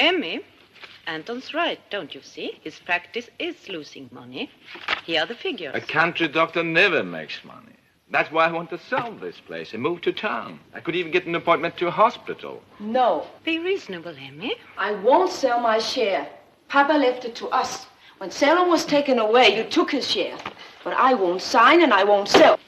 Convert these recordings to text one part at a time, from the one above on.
Emmy, Anton's right, don't you see? His practice is losing money. Here are the figures. A country doctor never makes money. That's why I want to sell this place and move to town. I could even get an appointment to a hospital. No. Be reasonable, Emmy. I won't sell my share. Papa left it to us. When Salem was taken away, you took his share. But I won't sign and I won't sell.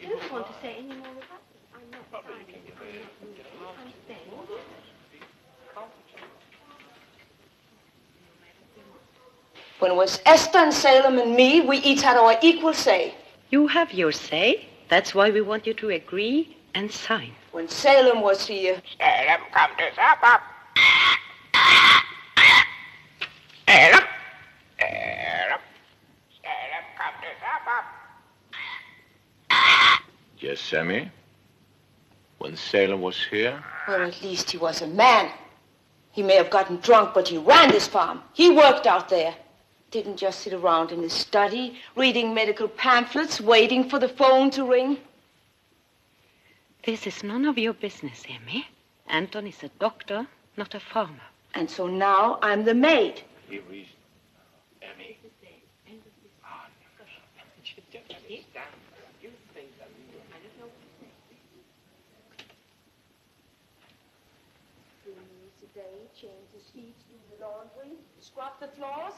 I don't want to say any more about it. I'm not signing. When it was Esther and Salem and me, we each had our equal say. You have your say. That's why we want you to agree and sign. When Salem was here... Salem, come to supper. Salem. Salem. Salem, come to supper. Yes, Sammy? When Salem was here? Well, at least he was a man. He may have gotten drunk, but he ran this farm. He worked out there. Didn't just sit around in his study, reading medical pamphlets, waiting for the phone to ring. This is none of your business, Emmy. Anton is a doctor, not a farmer. And so now I'm the maid. He reasoned. Emmy. Today, change the sheets, do the laundry, scrub the floors.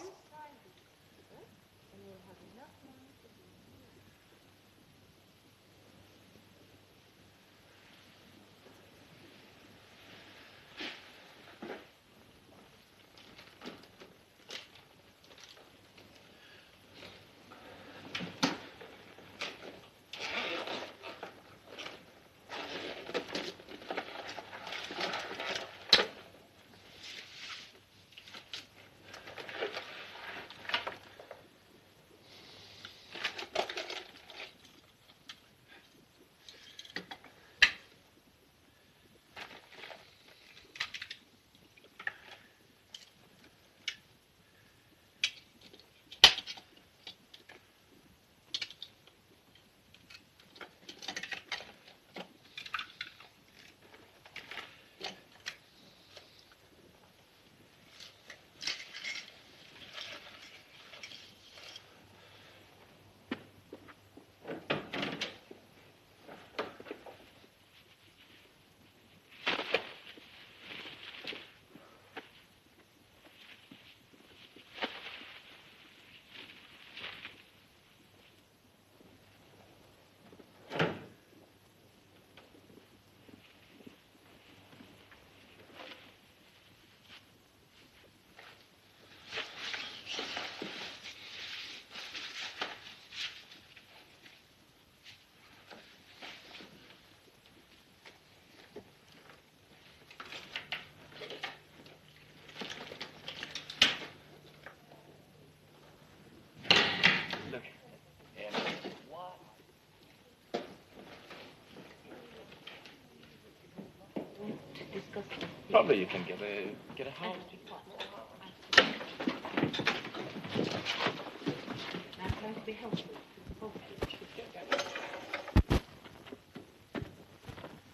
Probably you can get a house.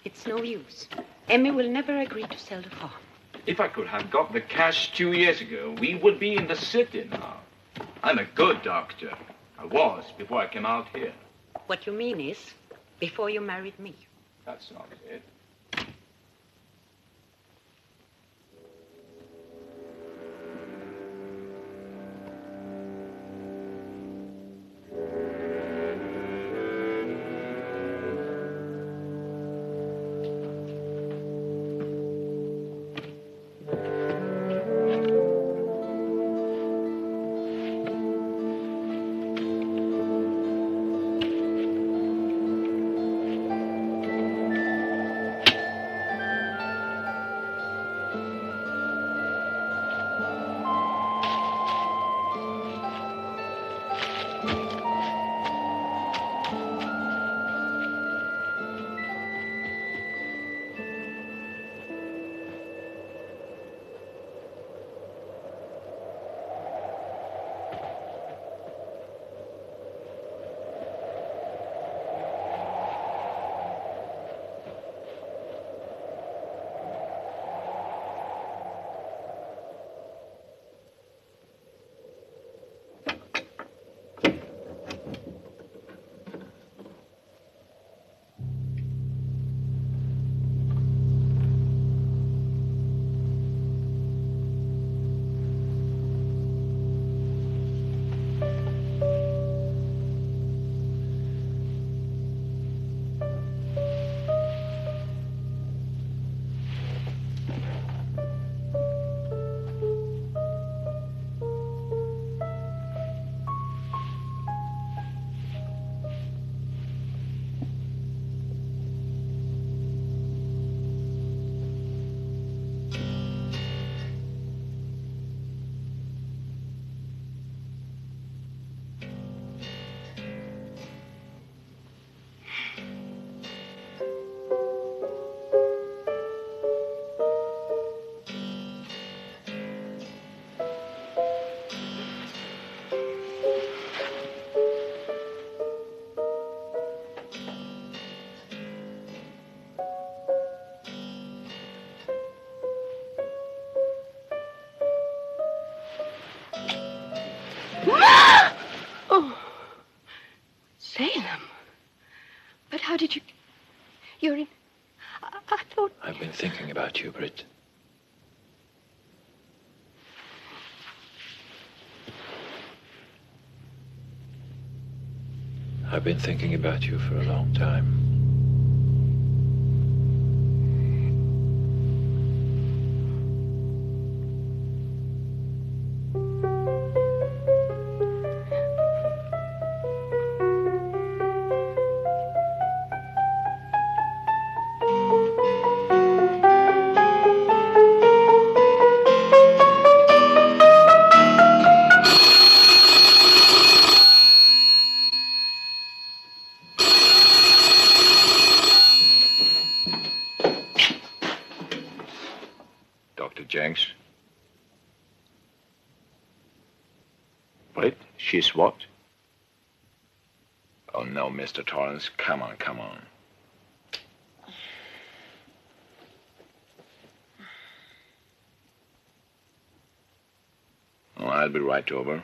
It's no use. Emmy will never agree to sell the farm. If I could have got the cash 2 years ago, we would be in the city now. I'm a good doctor. I was before I came out here. What you mean is, before you married me. That's not it. I've been thinking about you for a long time. Jenks. Wait, she's what? Oh, no, Mr. Torrance. Come on, come on. Oh, I'll be right over.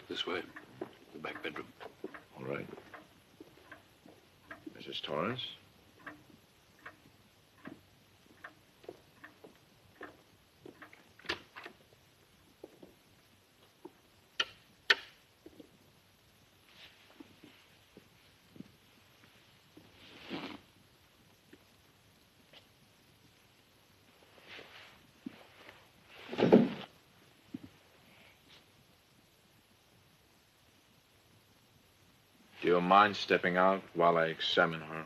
This way, the back bedroom. All right. Mrs. Torrance? Do you mind stepping out while I examine her?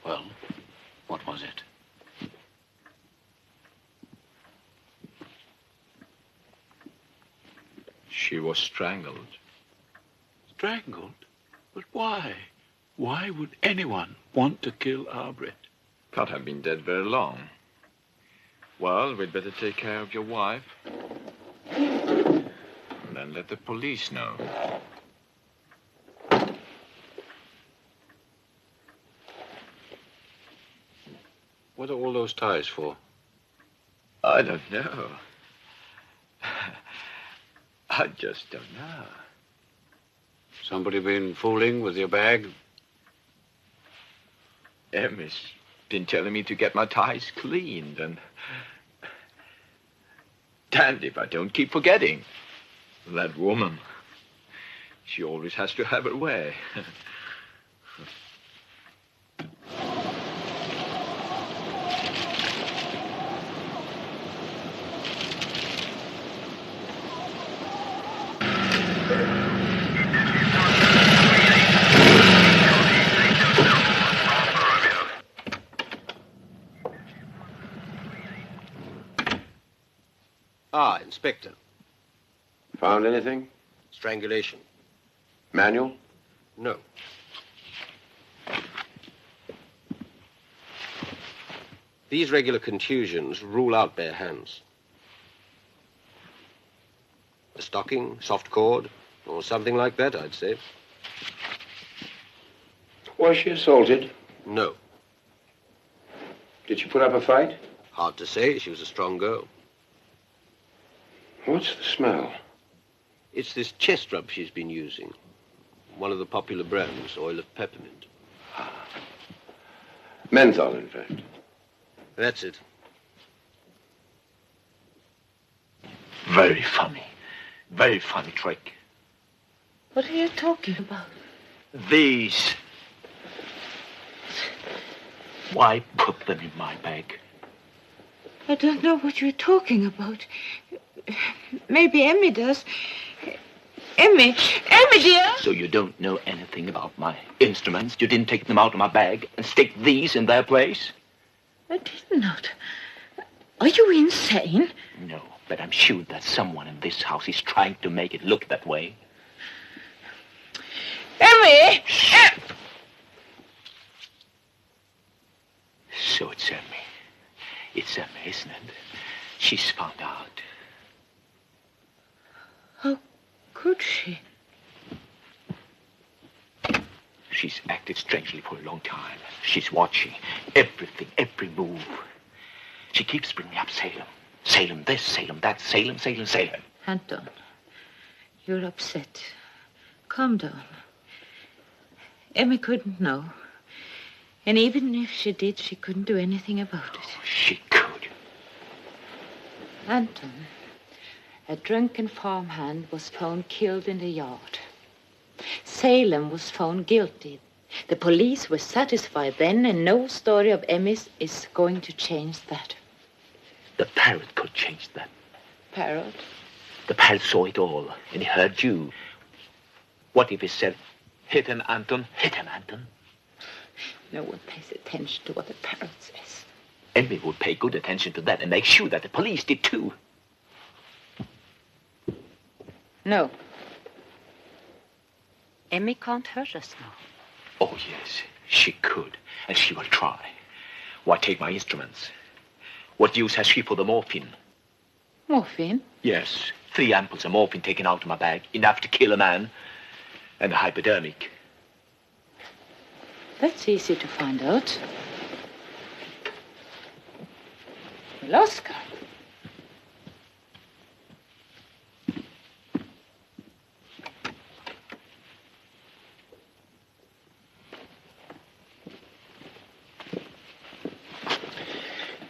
Well, what was it? She was strangled. Strangled? But why? Why would anyone want to kill Arbret? Can't have been dead very long. Well, we'd better take care of your wife. And then let the police know. What are all those ties for? I don't know. I just don't know. Somebody been fooling with your bag? Emmy's been telling me to get my ties cleaned, and damned if I don't keep forgetting. That woman, she always has to have her way. Ah, Inspector. Found anything? Strangulation. Manual? No. These regular contusions rule out bare hands. A stocking, soft cord, or something like that, I'd say. Was she assaulted? No. Did she put up a fight? Hard to say. She was a strong girl. What's the smell? It's this chest rub she's been using. One of the popular brands, oil of peppermint. Menthol, in fact. That's it. Very funny. Very funny trick. What are you talking about? These. Why put them in my bag? I don't know what you're talking about. Maybe Emmy does. Emmy, dear! So you don't know anything about my instruments? You didn't take them out of my bag and stick these in their place? I did not. Are you insane? No, but I'm sure that someone in this house is trying to make it look that way. Emmy! So it's Emmy. It's Emmy, isn't it? She's found out. How could she? She's acted strangely for a long time. She's watching everything, every move. She keeps bringing up Salem. Salem this, Salem that, Salem, Salem, Salem. Anton, you're upset. Calm down. Emmy couldn't know. And even if she did, she couldn't do anything about it. Oh, she could. Anton, a drunken farmhand was found killed in the yard. Salem was found guilty. The police were satisfied then, and no story of Emmy's is going to change that. The parrot could change that. Parrot? The parrot saw it all, and he heard you. What if he said, hit him, Anton, hit him, Anton? No one pays attention to what the parrot says. Emmy would pay good attention to that and make sure that the police did too. No. Emmy can't hurt us now. Oh, yes, she could, and she will try. Why, take my instruments. What use has she for the morphine? Morphine? Yes, 3 ampoules of morphine taken out of my bag, enough to kill a man, and a hypodermic. That's easy to find out. Well, Oscar.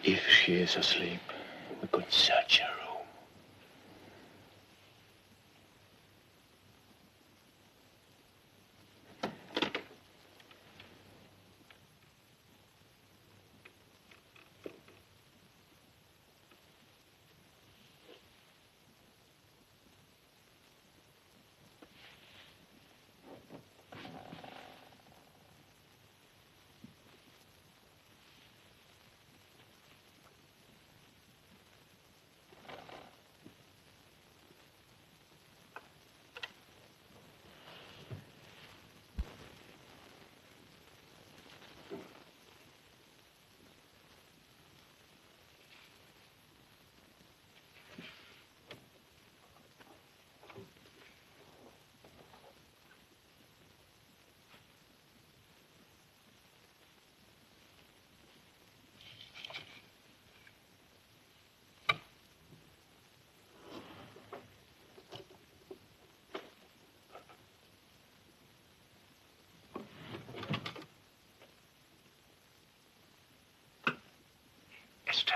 If she is asleep, we could search her room. Esther.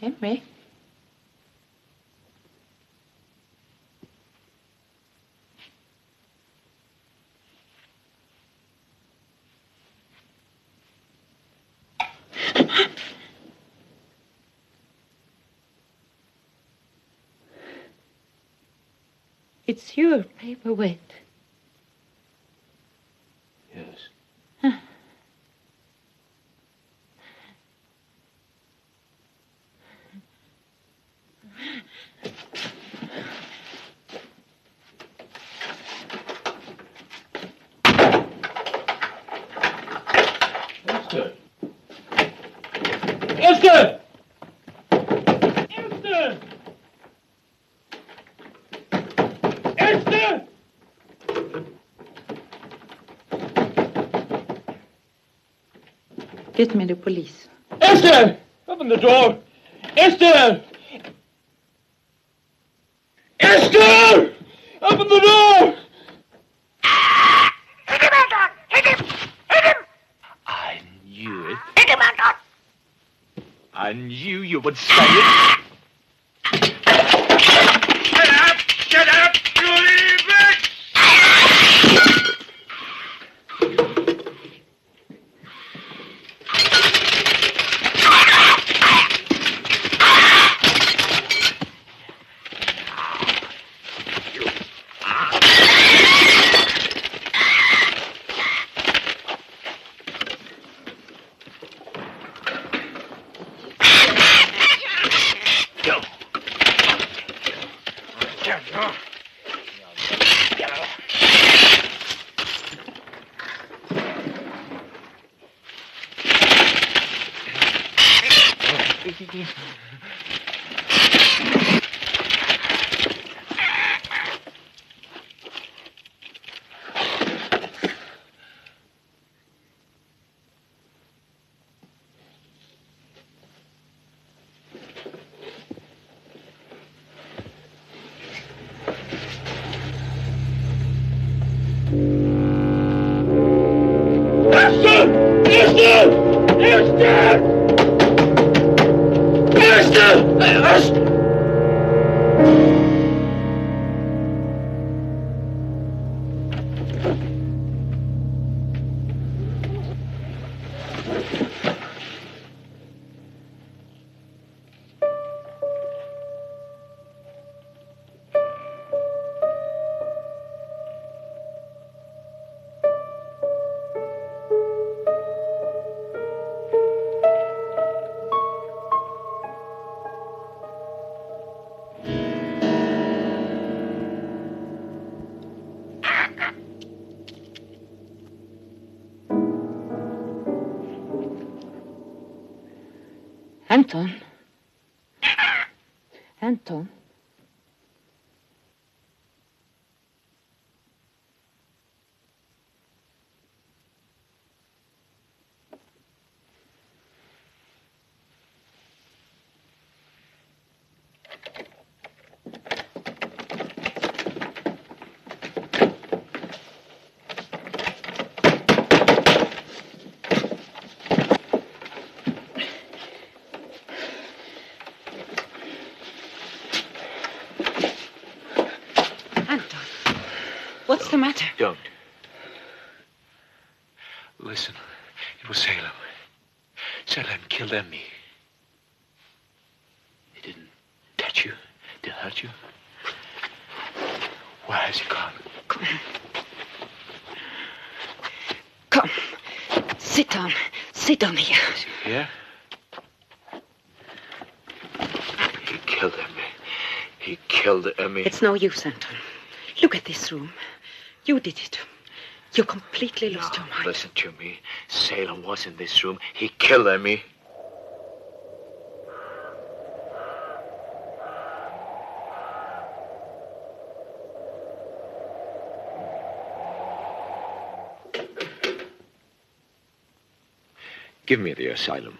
Emmy? It's your paperweight. Yes. Esther! Esther! Esther! Esther! Get me the police. Esther! Open the door! Esther! Esther! Open the door! Hit him, Anton! Hit him! Hit him! I knew it. Hit him, Anton! you would say it. Get up! Get up! You leave it! Anton. Anton. What's the matter? Don't. Listen, it was Salem. Salem killed Emmy. He didn't touch you, didn't hurt you. Where has he gone? Come. Sit down. Sit down here. Is he here? He killed Emmy. He killed Emmy. It's no use, Anton. Look at this room. You did it. You completely lost your mind. Listen to me. Salem was in this room. He killed Emmy. Give me the asylum.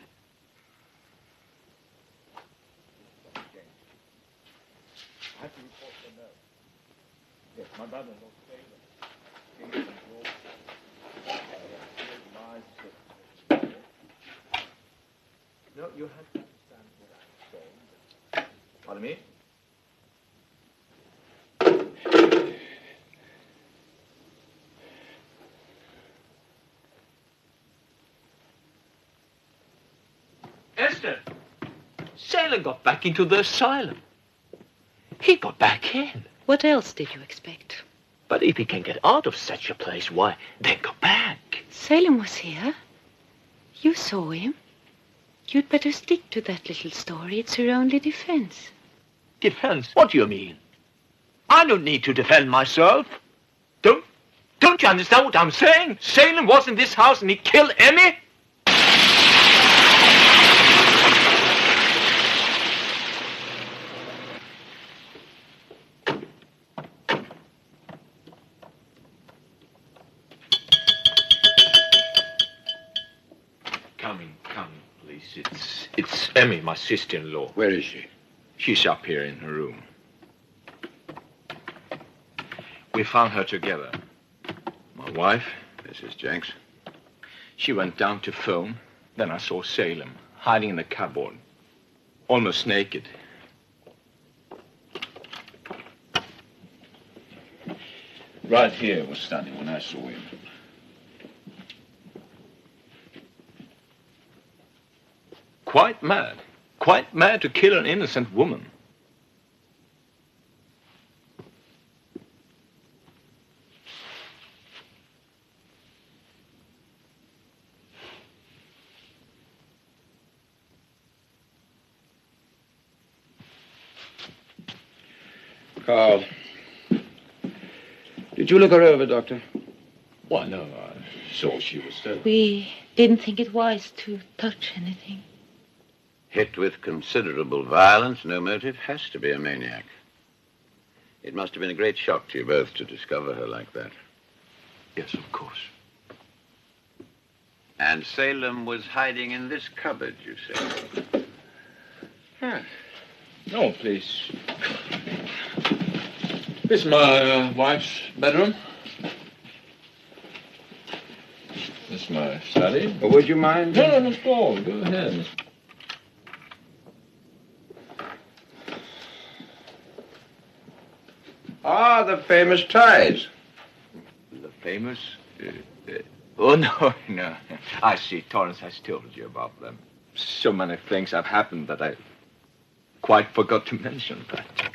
No, you have to understand what I'm saying. Pardon me? Esther! Salem got back into the asylum. He got back in. What else did you expect? But if he can get out of such a place, why, then go back. Salem was here. You saw him. You'd better stick to that little story. It's your only defense. Defense? What do you mean? I don't need to defend myself. Don't you understand what I'm saying? Salem was in this house and he killed Emmy? Come, please. It's Emmy, my sister-in-law. Where is she? She's up here in her room. We found her together. My wife, Mrs. Jenks. she went down to phone. Then I saw Salem hiding in the cupboard. Almost naked. Right here was standing when I saw him. Quite mad. Quite mad to kill an innocent woman. Carl, did you look her over, Doctor? Why, no, I saw she was dead. We didn't think it wise to touch anything. Hit with considerable violence, no motive, has to be a maniac. It must have been a great shock to you both to discover her like that. Yes, of course. And Salem was hiding in this cupboard, you say? No, please. This is my wife's bedroom. This is my study. Well, would you mind? No, Miss Paul, go ahead. Ah, the famous ties. The famous? Oh, no. I see. Torrance has told you about them. So many things have happened that I quite forgot to mention that.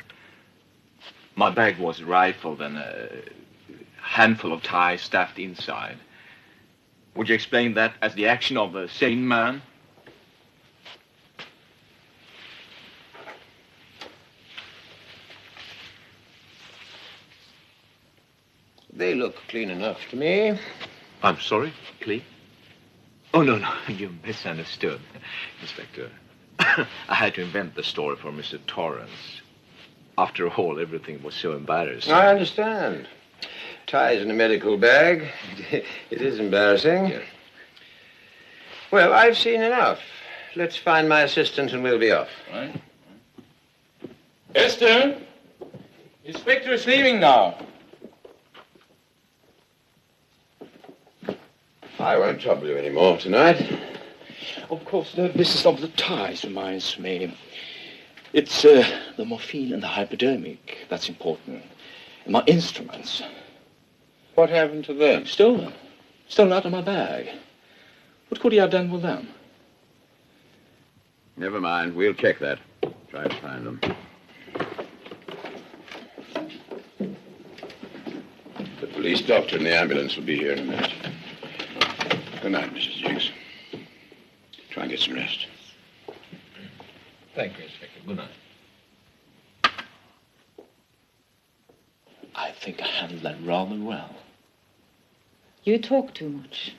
My bag was rifled and a handful of ties stuffed inside. Would you explain that as the action of a sane man? They look clean enough to me. I'm sorry, Cleve? Oh, no, you misunderstood, Inspector. I had to invent the story for Mr. Torrance. After all, everything was so embarrassing. I understand. Ties in a medical bag. It is embarrassing. Yeah. Well, I've seen enough. Let's find my assistant and we'll be off. Right. Esther, Inspector is leaving now. I won't trouble you any more tonight. Of course, the business of the ties reminds me. It's the morphine and the hypodermic that's important. And my instruments. What happened to them? Stolen. Stolen out of my bag. What could he have done with them? Never mind. We'll check that. Try to find them. The police doctor and the ambulance will be here in a minute. Good night, Mrs. Jinks. Try and get some rest. Thank you, Inspector. Good night. I think I handled that rather well. You talk too much.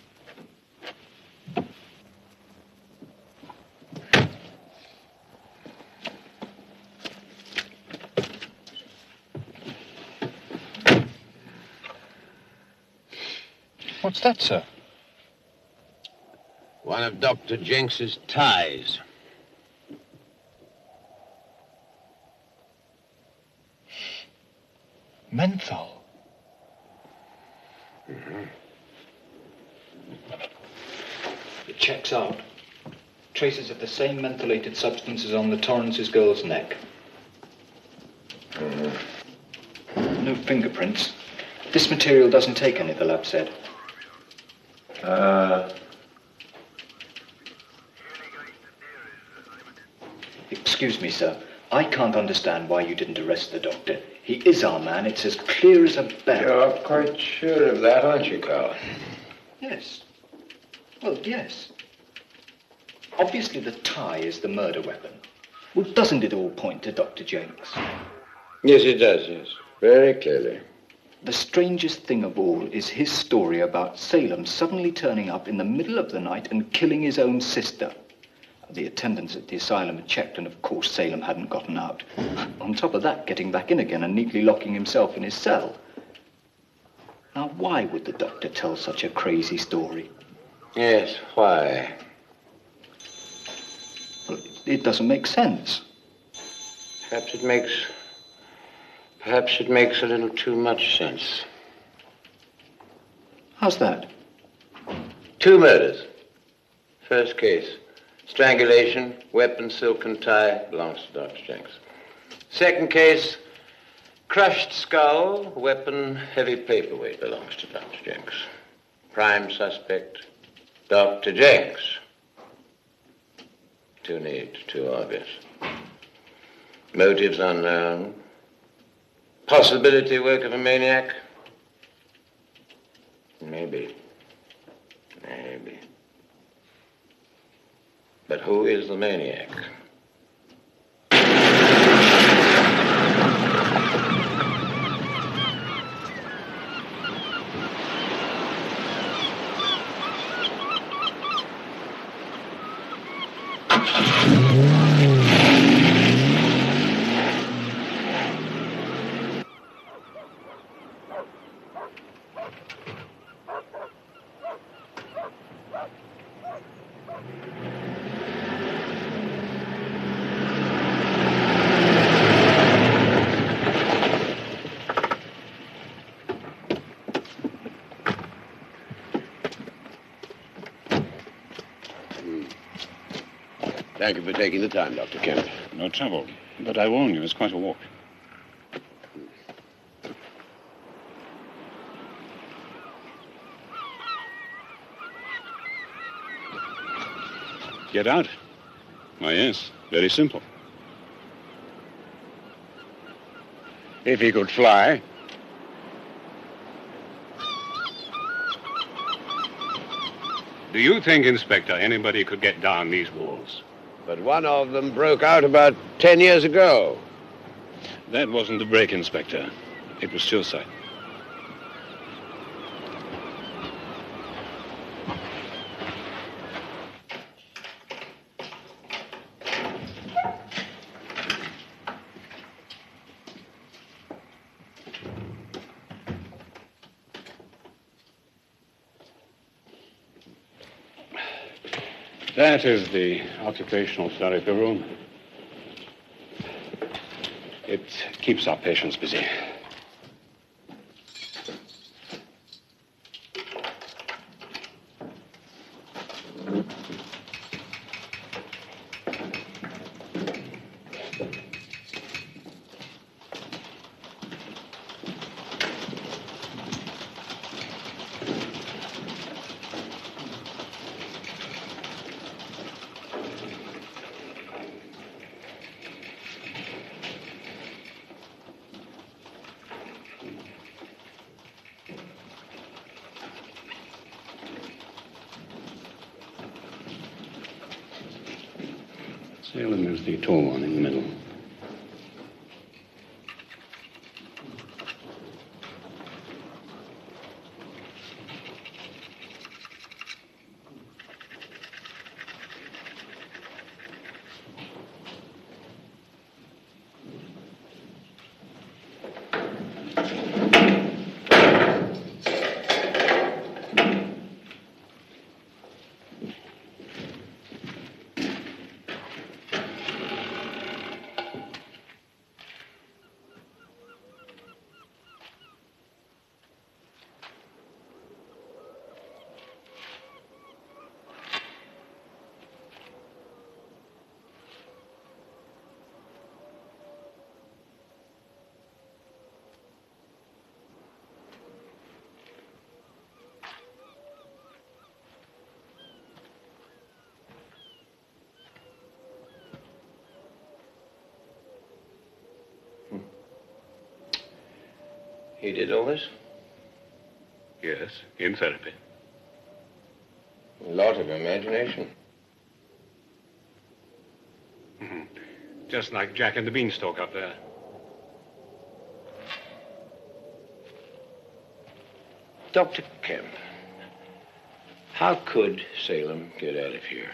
What's that, sir? One of Dr. Jenks's ties. Menthol. Mm-hmm. It checks out. Traces of the same mentholated substances on the Torrance's girl's neck. Mm-hmm. No fingerprints. This material doesn't take any, the lab said. Excuse me, sir. I can't understand why you didn't arrest the doctor. He is our man. It's as clear as a bell. You're quite sure of that, aren't you, Carl? Yes. Well, yes. Obviously, the tie is the murder weapon. Well, doesn't it all point to Dr. Jenks? Yes, it does, yes. Very clearly. The strangest thing of all is his story about Salem suddenly turning up in the middle of the night and killing his own sister. The attendants at the asylum had checked, and of course Salem hadn't gotten out. On top of that, getting back in again and neatly locking himself in his cell. Now, why would the doctor tell such a crazy story? Yes, why? Well, it doesn't make sense. Perhaps it makes a little too much sense. How's that? 2 murders. First case. Strangulation, weapon, silk and tie, belongs to Dr. Jenks. Second case, crushed skull, weapon, heavy paperweight, belongs to Dr. Jenks. Prime suspect, Dr. Jenks. Too neat, too obvious. Motives unknown. Possibility work of a maniac? Maybe. Maybe. But who is the maniac? Thank you for taking the time, Dr. Kemp. No trouble. But I warn you, it's quite a walk. Get out? Why, yes. Very simple. If he could fly. Do you think, Inspector, anybody could get down these walls? But one of them broke out about 10 years ago. That wasn't a break, Inspector. It was suicide. That is the occupational therapy room. It keeps our patients busy. Salem is the tall one in the middle. He did all this? Yes, in therapy. A lot of imagination. Just like Jack and the Beanstalk up there. Dr. Kemp, how could Salem get out of here?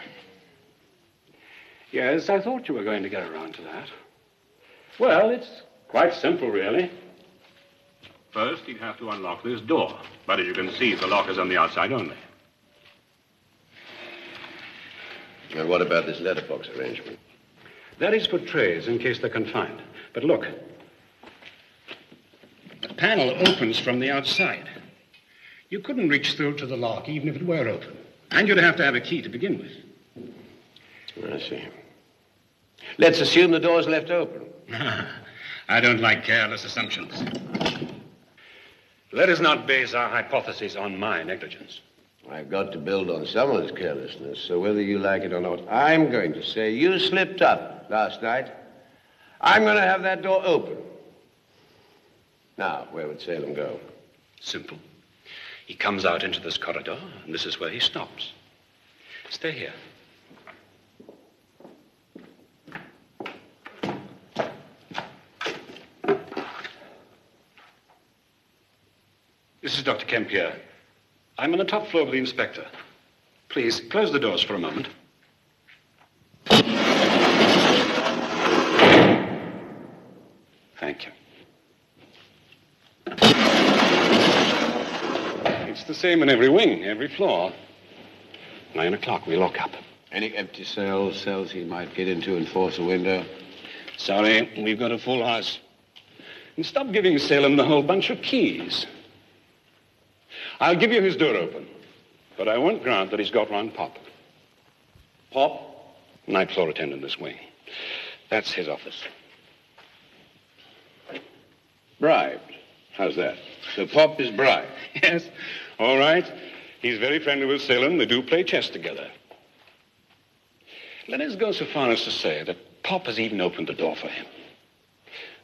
Yes, I thought you were going to get around to that. Well, it's quite simple, really. First, he'd have to unlock this door. But as you can see, the lock is on the outside only. And what about this letterbox arrangement? That is for trays in case they're confined. But look, the panel opens from the outside. You couldn't reach through to the lock even if it were open. And you'd have to have a key to begin with. I see. Let's assume the door's left open. I don't like careless assumptions. Let us not base our hypotheses on my negligence. I've got to build on someone's carelessness, so whether you like it or not, I'm going to say you slipped up last night. I'm going to have that door open. Now, where would Salem go? Simple. He comes out into this corridor, and this is where he stops. Stay here. This is Dr. Kemp here. I'm on the top floor with the inspector. Please, close the doors for a moment. Thank you. It's the same in every wing, every floor. 9 o'clock, we lock up. Any empty cells he might get into and force a window? Sorry, we've got a full house. And stop giving Salem the whole bunch of keys. I'll give you his door open, but I won't grant that he's got round Pop. Pop? Night floor attendant this wing. That's his office. Bribed. How's that? So Pop is bribed? Yes. All right. He's very friendly with Salem. They do play chess together. Let us go so far as to say that Pop has even opened the door for him.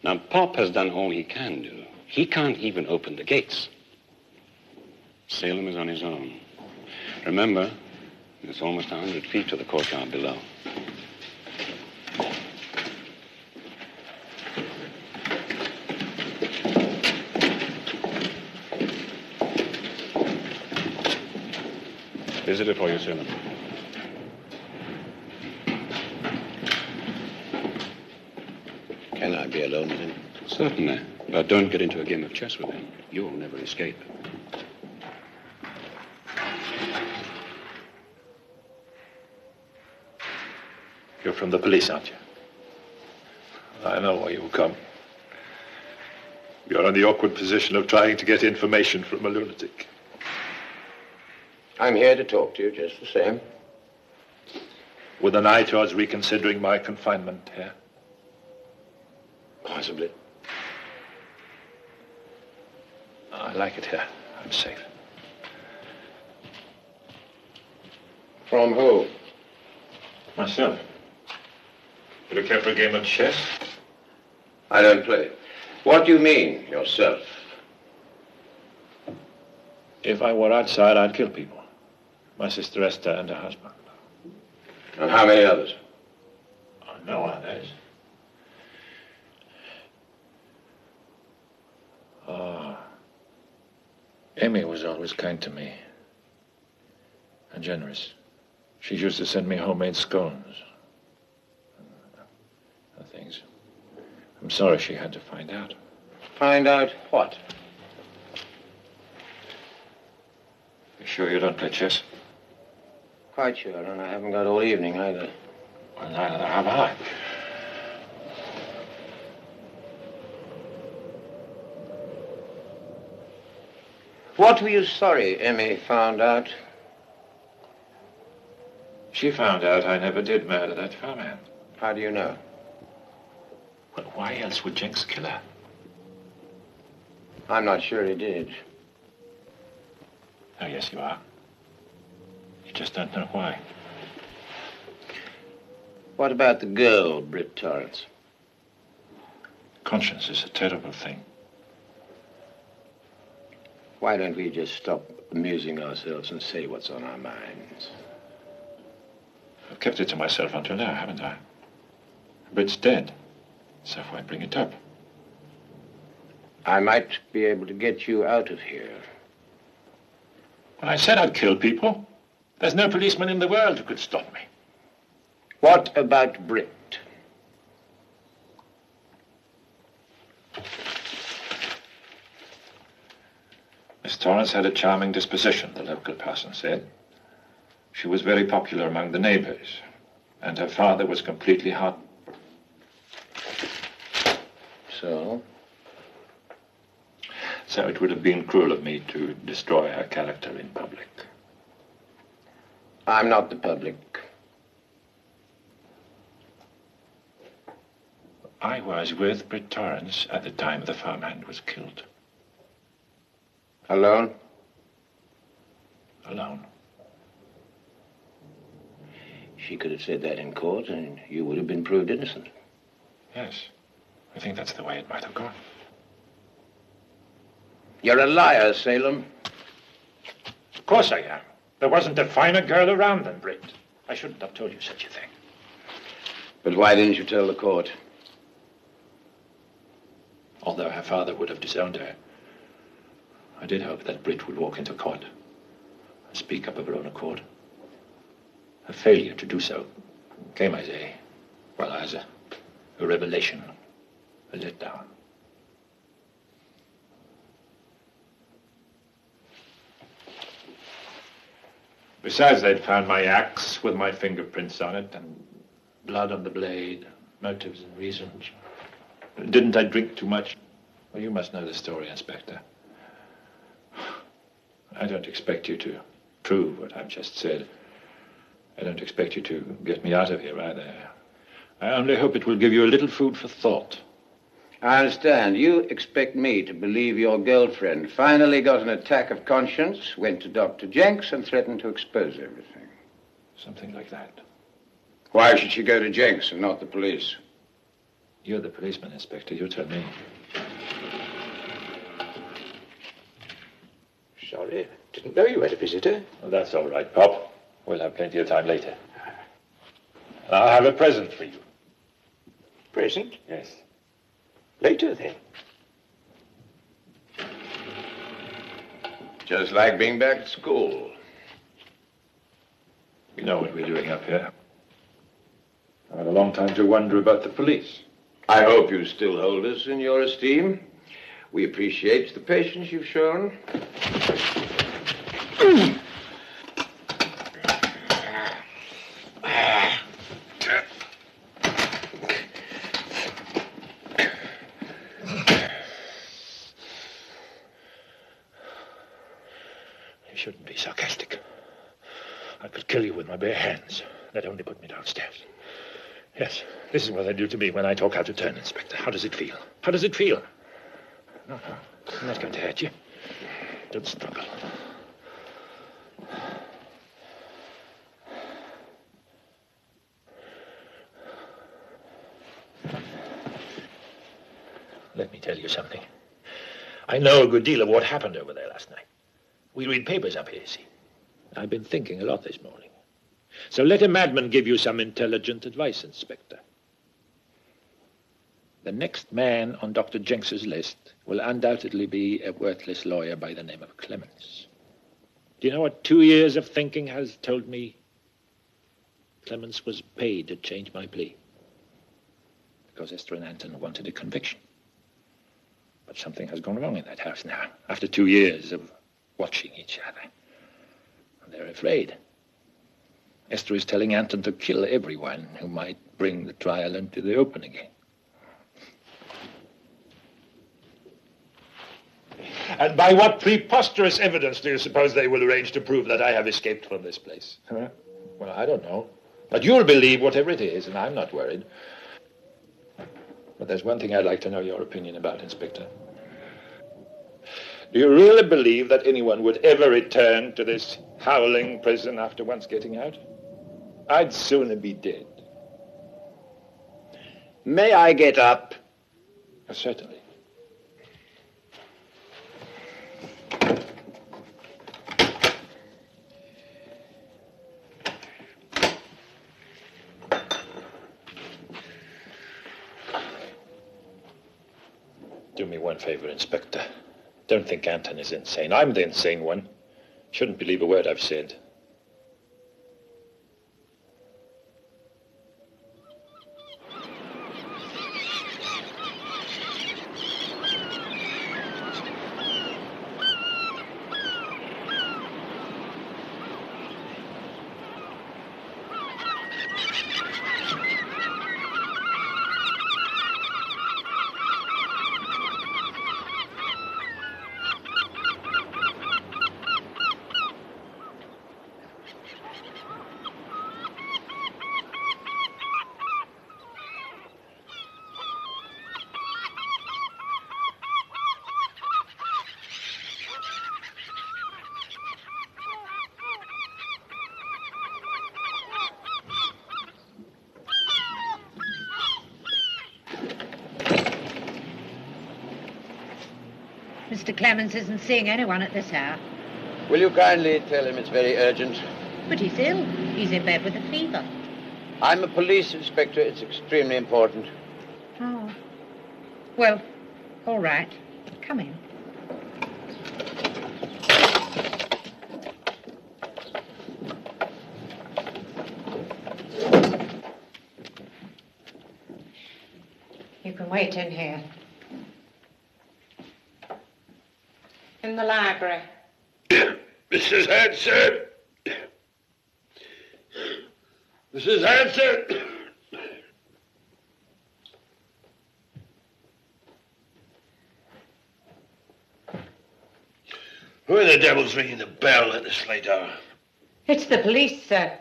Now, Pop has done all he can do. He can't even open the gates. Salem is on his own. Remember, it's almost 100 feet to the courtyard below. Visitor for you, Salem. Can I be alone with him? Certainly. But don't get into a game of chess with him. You'll never escape. You're from the police, aren't you? I know why you'll come. You're in the awkward position of trying to get information from a lunatic. I'm here to talk to you just the same. With an eye towards reconsidering my confinement here. Possibly. I like it here. I'm safe. From who? Myself. Would you care for a game of chess? I don't play. What do you mean, yourself? If I were outside, I'd kill people. My sister Esther and her husband. And how many others? No others. Amy was always kind to me. And generous. She used to send me homemade scones. And things. I'm sorry she had to find out. Find out what? You sure you don't play chess? Quite sure, and I haven't got all evening either. Well, neither have I. What were you sorry Emmy found out? She found out I never did murder that farmhand. How do you know? Well, why else would Jenks kill her? I'm not sure he did. Oh, yes, you are. You just don't know why. What about the girl, Britt Torrance? Conscience is a terrible thing. Why don't we just stop amusing ourselves and say what's on our minds? I've kept it to myself until now, haven't I? Britt's dead, so why bring it up? I might be able to get you out of here. Well, I said I'd kill people. There's no policeman in the world who could stop me. What about Britt? Miss Torrance had a charming disposition, the local parson said. She was very popular among the neighbors, and her father was completely hot. So? So it would have been cruel of me to destroy her character in public. I'm not the public. I was with Britt Torrance at the time the farmhand was killed. Alone? Alone. She could have said that in court, and you would have been proved innocent. Yes. I think that's the way it might have gone. You're a liar, Salem. Of course I am. There wasn't a finer girl around than Britt. I shouldn't have told you such a thing. But why didn't you tell the court? Although her father would have disowned her, I did hope that Britt would walk into court and speak up of her own accord. Her failure to do so came as a revelation, a letdown. Besides, they'd found my axe with my fingerprints on it and blood on the blade, motives and reasons. Didn't I drink too much? Well, you must know the story, Inspector. I don't expect you to prove what I've just said. I don't expect you to get me out of here either. I only hope it will give you a little food for thought. I understand. You expect me to believe your girlfriend finally got an attack of conscience, went to Dr. Jenks, and threatened to expose everything. Something like that. Why should she go to Jenks and not the police? You're the policeman, Inspector. You tell me. Sorry, didn't know you had a visitor. Well, that's all right, Pop. We'll have plenty of time later. I'll have a present for you. Present? Yes. Later, then. Just like being back at school. You know what we're doing up here. I had a long time to wonder about the police. I hope you still hold us in your esteem. We appreciate the patience you've shown. You shouldn't be sarcastic. I could kill you with my bare hands. That only put me downstairs. Yes, this is what they do to me when I talk out of turn, Inspector. How does it feel? How does it feel? No, I'm not going to hurt you. Don't struggle. Let me tell you something. I know a good deal of what happened over there last night. We read papers up here, see. I've been thinking a lot this morning. So let a madman give you some intelligent advice, Inspector. The next man on Dr. Jenks's list will undoubtedly be a worthless lawyer by the name of Clemens. Do you know what 2 years of thinking has told me? Clemens was paid to change my plea. Because Esther and Anton wanted a conviction. But something has gone wrong in that house now, after 2 years of watching each other. And they're afraid. Esther is telling Anton to kill everyone who might bring the trial into the open again. And by what preposterous evidence do you suppose they will arrange to prove that I have escaped from this place? Huh? Well, I don't know. But you'll believe whatever it is, and I'm not worried. But there's one thing I'd like to know your opinion about, Inspector. Do you really believe that anyone would ever return to this howling prison after once getting out? I'd sooner be dead. May I get up? Certainly. Do me one favor, Inspector. Don't think Anton is insane. I'm the insane one. Shouldn't believe a word I've said. Mr. Clemens isn't seeing anyone at this hour. Will you kindly tell him it's very urgent? But he's ill. He's in bed with a fever. I'm a police inspector. It's extremely important. Oh. Well, all right. Come in. You can wait in here. In the library. Mrs. Hanson! Mrs. Hanson! Who the devil's ringing the bell at this late hour? It's the police, sir.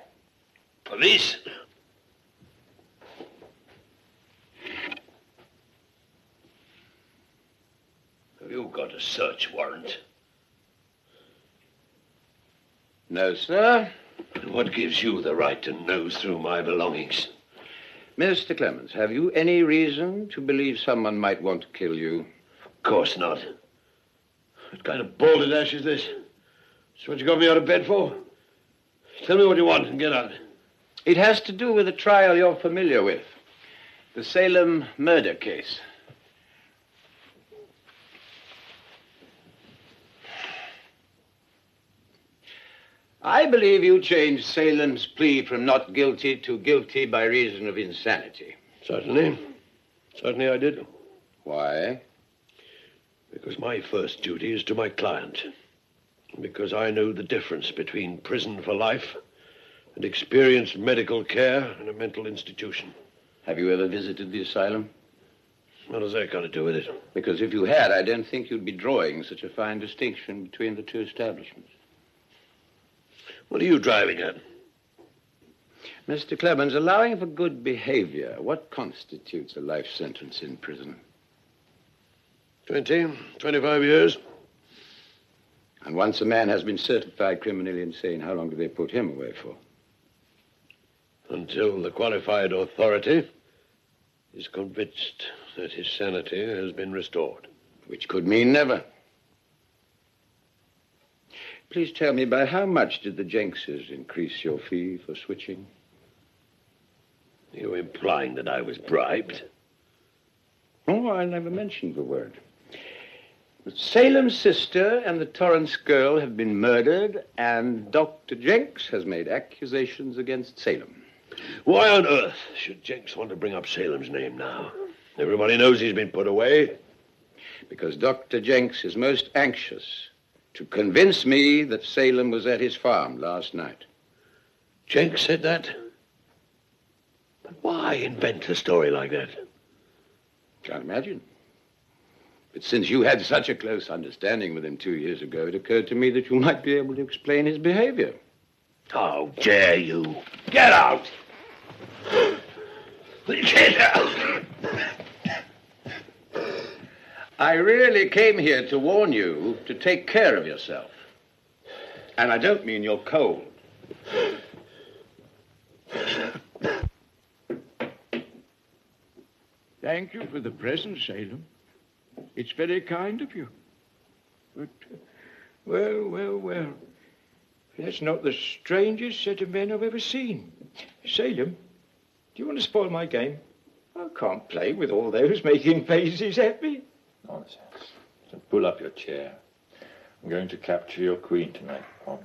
Police? Have you got a search warrant? No, sir. What gives you the right to nose through my belongings? Mr. Clemens, have you any reason to believe someone might want to kill you? Of course not. What kind of balderdash is this? That's what you got me out of bed for? Tell me what you want and get out. It has to do with a trial you're familiar with. The Salem murder case. I believe you changed Salem's plea from not guilty to guilty by reason of insanity. Certainly. Certainly I did. Why? Because my first duty is to my client. Because I know the difference between prison for life and experienced medical care in a mental institution. Have you ever visited the asylum? What does that got to do with it? Because if you had, I don't think you'd be drawing such a fine distinction between the two establishments. What are you driving at? Mr. Clemens, allowing for good behavior, what constitutes a life sentence in prison? 20, 25 years. And once a man has been certified criminally insane, how long do they put him away for? Until the qualified authority is convinced that his sanity has been restored. Which could mean never. Please tell me, by how much did the Jenkses increase your fee for switching? Are you implying that I was bribed? Oh, I never mentioned the word. But Salem's sister and the Torrance girl have been murdered, and Dr. Jenks has made accusations against Salem. Why on earth should Jenks want to bring up Salem's name now? Everybody knows he's been put away. Because Dr. Jenks is most anxious to convince me that Salem was at his farm last night. Jenks said that? But why invent a story like that? Can't imagine. But since you had such a close understanding with him 2 years ago, it occurred to me that you might be able to explain his behavior. How dare you? Get out! Get out! I really came here to warn you to take care of yourself. And I don't mean you're cold. Thank you for the present, Salem. It's very kind of you. But, well. That's not the strangest set of men I've ever seen. Salem, do you want to spoil my game? I can't play with all those making faces at me. Nonsense. So pull up your chair. I'm going to capture your queen tonight, Pop.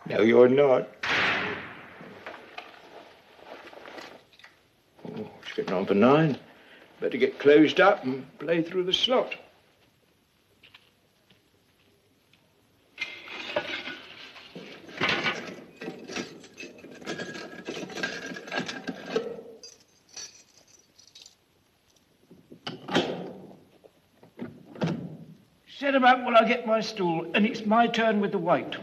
No, you're not. Oh, it's getting on for 9. Better get closed up and play through the slot. Set 'em up while I get my stool, and it's my turn with the white.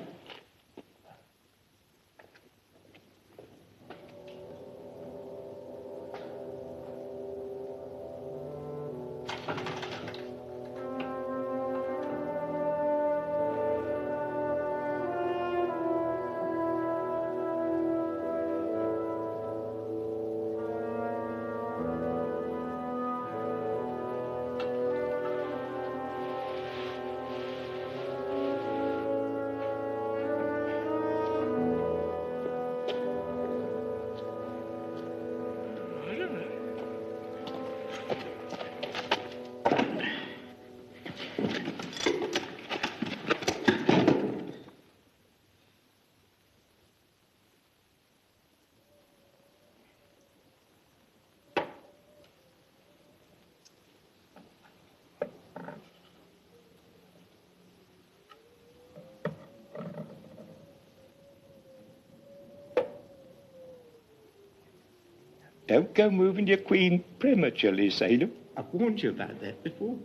Don't go moving your queen prematurely, Salem. I've warned you about that before.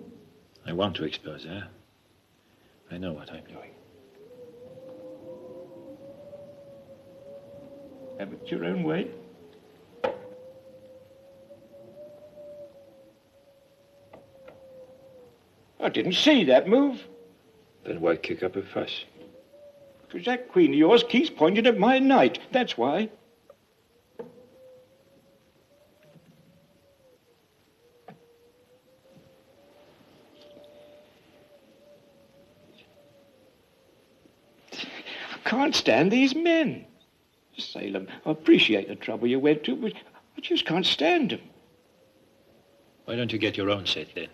I want to expose her. I know what I'm doing. Have it your own way. I didn't see that move. Then why kick up a fuss? Because that queen of yours keeps pointing at my knight. That's why. I can't stand these men. Salem, I appreciate the trouble you went to, but I just can't stand them. Why don't you get your own set then?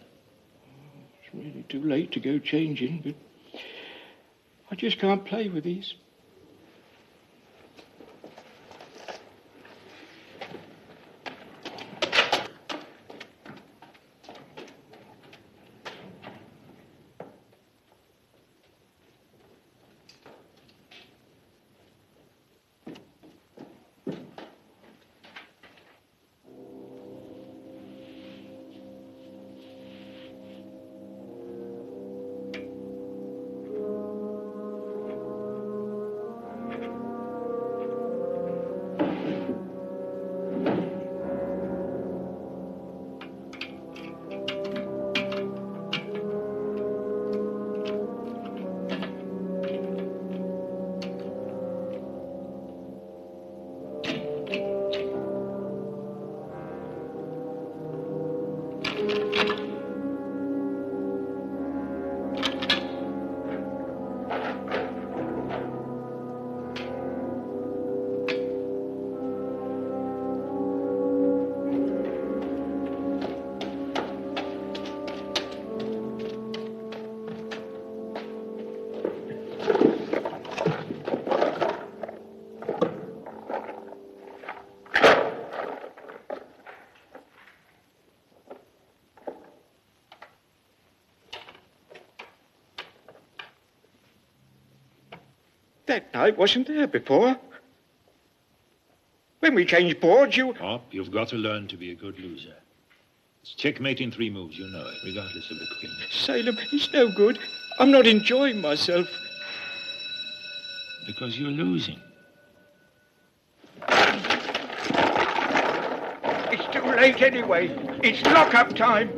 It's really too late to go changing, but I just can't play with these. That knight wasn't there before. When we changed boards, you... Pop, you've got to learn to be a good loser. It's checkmate in 3 moves, you know it, regardless of the queen. Salem, it's no good. I'm not enjoying myself. Because you're losing. It's too late anyway. It's lock-up time.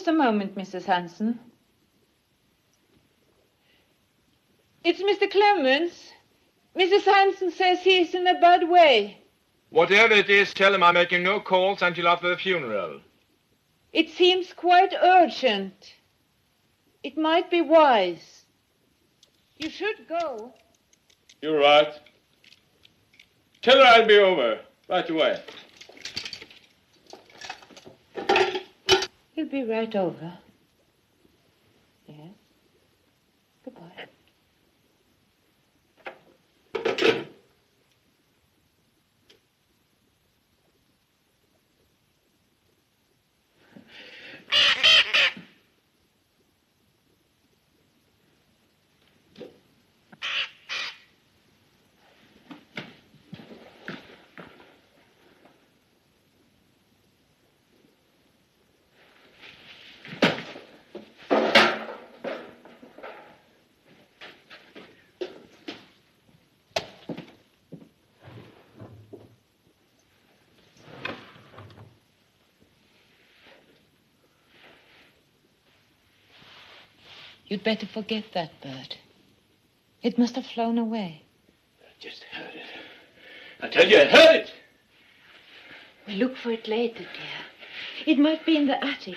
Just a moment, Mrs. Hanson. It's Mr. Clemens. Mrs. Hanson says he's in a bad way. Whatever it is, tell him I'm making no calls until after the funeral. It seems quite urgent. It might be wise. You should go. You're right. Tell her I'll be over right away. He'll be right over. Yes. Goodbye. You'd better forget that bird. It must have flown away. I just heard it. I tell you, I heard it! We'll look for it later, dear. It might be in the attic.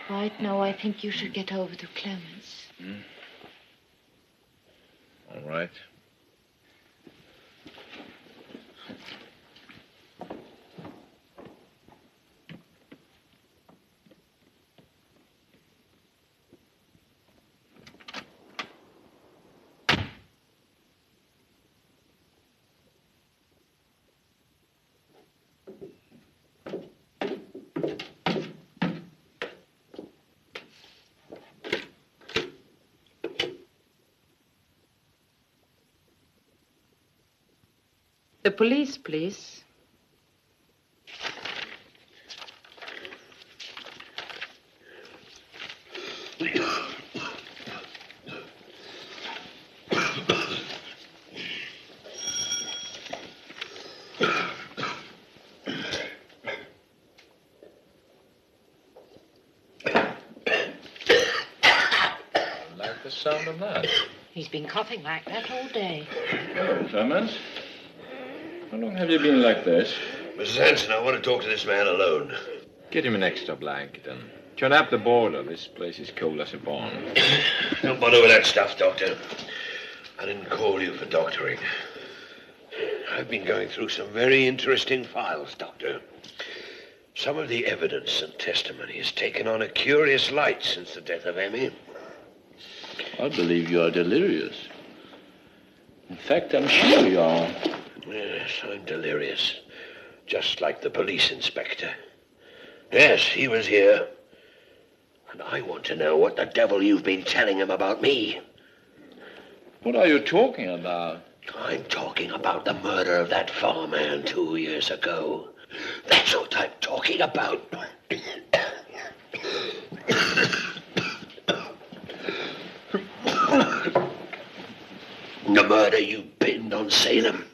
Right now, I think you should get over to Clemens. All right. The police, please. Like the sound of that. He's been coughing like that all day. Clemens? How long have you been like this? Mrs. Hanson, I want to talk to this man alone. Get him an extra blanket and turn up the boiler. This place is cold as a barn. Don't bother with that stuff, Doctor. I didn't call you for doctoring. I've been going through some very interesting files, Doctor. Some of the evidence and testimony has taken on a curious light since the death of Emmy. I believe you are delirious. In fact, I'm sure you are. Yes, I'm delirious. Just like the police inspector. Yes, he was here. And I want to know what the devil you've been telling him about me. What are you talking about? I'm talking about the murder of that farmhand 2 years ago. That's what I'm talking about. The murder you pinned on Salem.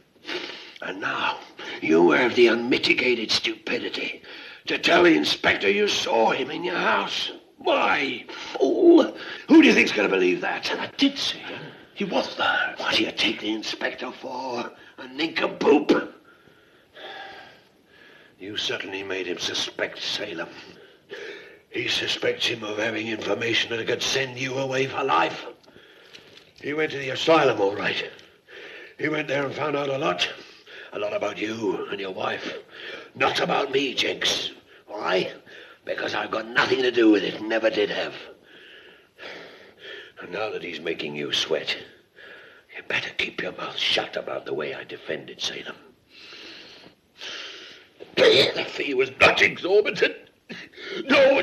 And now you have the unmitigated stupidity to tell the inspector you saw him in your house. Why, fool? Who do you think's going to believe that? I did see him. He was there. What do you take the inspector for? A nincompoop? You certainly made him suspect Salem. He suspects him of having information that could send you away for life. He went to the asylum, all right. He went there and found out a lot. A lot about you and your wife. Not about me, Jenks. Why? Because I've got nothing to do with it and never did have. And now that he's making you sweat, you better keep your mouth shut about the way I defended Salem. The fee was not exorbitant. No.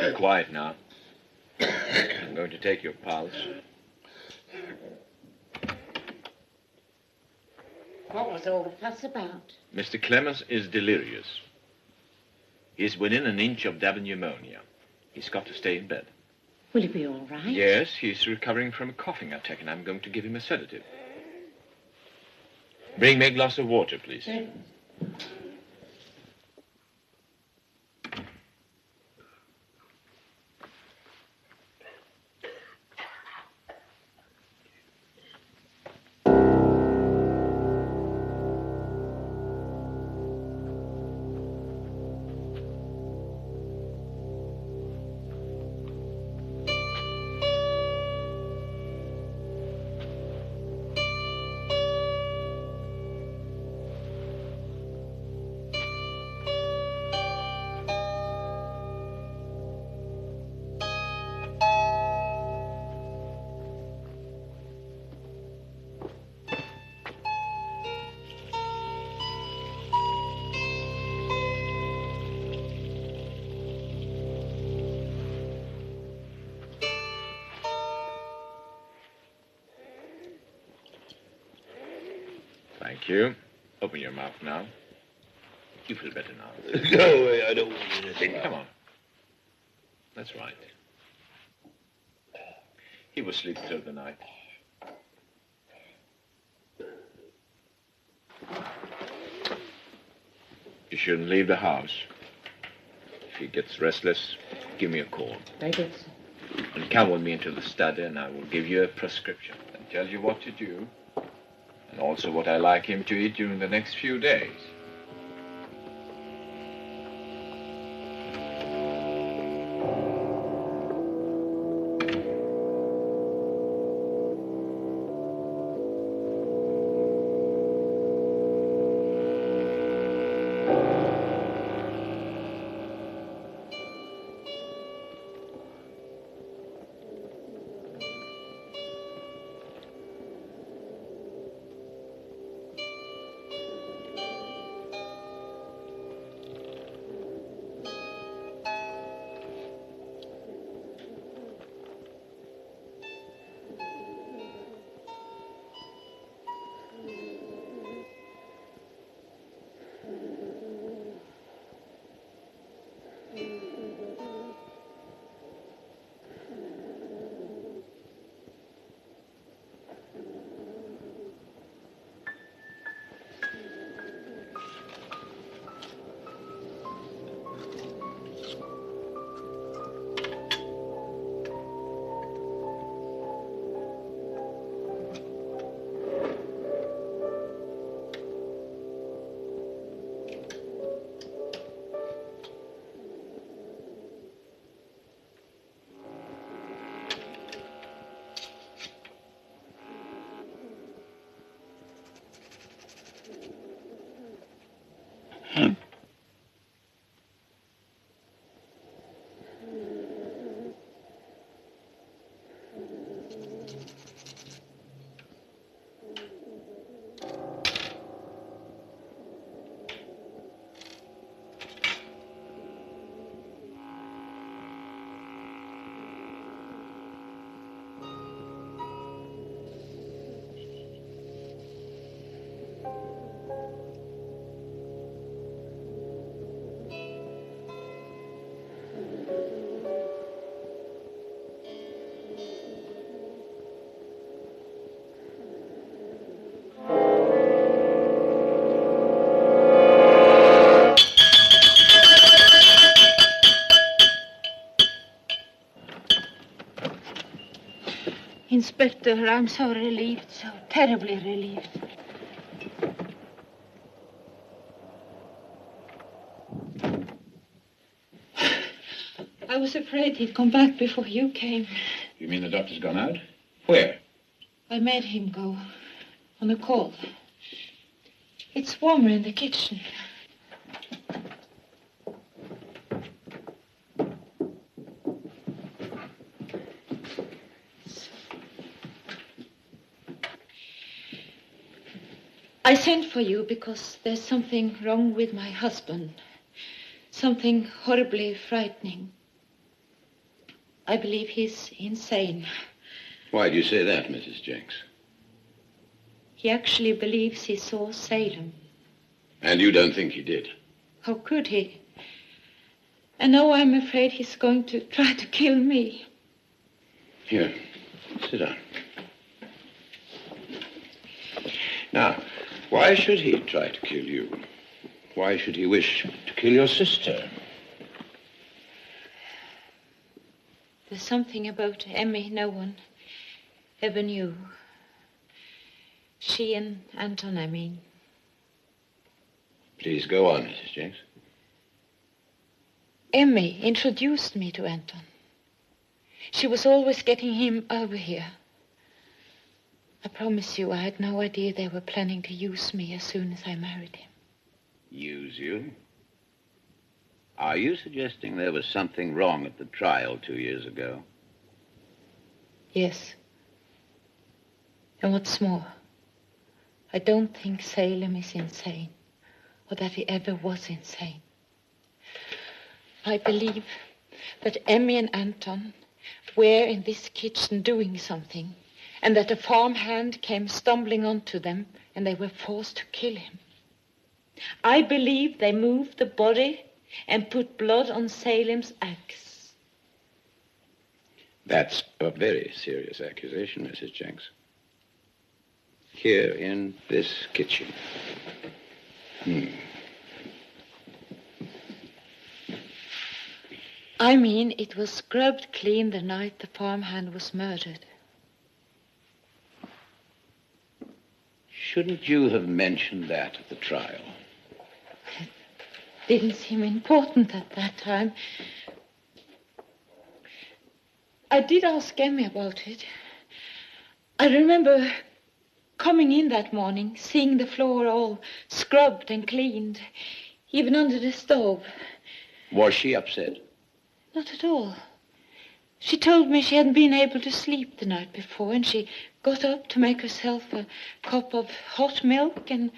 Be quiet now. I'm going to take your pulse. What was all the fuss about? Mr. Clemens is delirious. He's within an inch of double pneumonia. He's got to stay in bed. Will he be all right? Yes, he's recovering from a coughing attack, and I'm going to give him a sedative. Bring me a glass of water, please. Thank you. Open your mouth now. You feel better now. Go away, I don't want anything. Come on. That's right. He will sleep through the night. You shouldn't leave the house. If he gets restless, give me a call. Very good, sir. And come with me into the study and I will give you a prescription and tell you what to do. And also what I like him to eat during the next few days. Inspector, I'm so relieved, so terribly relieved. I was afraid he'd come back before you came. You mean the doctor's gone out? Where? I made him go on a call. It's warmer in the kitchen. I sent for you because there's something wrong with my husband. Something horribly frightening. I believe he's insane. Why do you say that, Mrs. Jenks? He actually believes he saw Salem. And you don't think he did? How could he? And now I'm afraid he's going to try to kill me. Here, sit down. Now, Why should he try to kill you? Why should he wish to kill your sister? There's something about Emmy no one ever knew. She and Anton, I mean. Please go on, Mrs. Jenks. Emmy introduced me to Anton. She was always getting him over here. I promise you, I had no idea they were planning to use me as soon as I married him. Use you? Are you suggesting there was something wrong at the trial 2 years ago? Yes. And what's more, I don't think Salem is insane, or that he ever was insane. I believe that Emmy and Anton were in this kitchen doing something, and that a farmhand came stumbling onto them, and they were forced to kill him. I believe they moved the body and put blood on Salem's axe. That's a very serious accusation, Mrs. Jenks. Here in this kitchen. I mean, it was scrubbed clean the night the farmhand was murdered. Shouldn't you have mentioned that at the trial? It didn't seem important at that time. I did ask Emmy about it. I remember coming in that morning, seeing the floor all scrubbed and cleaned, even under the stove. Was she upset? Not at all. She told me she hadn't been able to sleep the night before, and she got up to make herself a cup of hot milk, and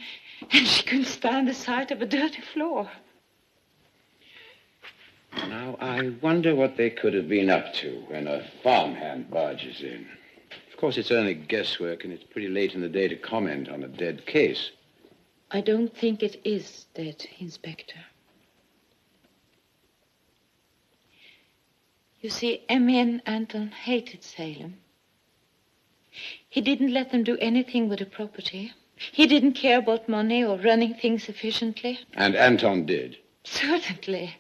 she couldn't stand the sight of a dirty floor. Now, I wonder what they could have been up to when a farmhand barges in. Of course, it's only guesswork, and it's pretty late in the day to comment on a dead case. I don't think it is dead, Inspector. You see, Emmy and Anton hated Salem. He didn't let them do anything with the property. He didn't care about money or running things efficiently. And Anton did. Certainly.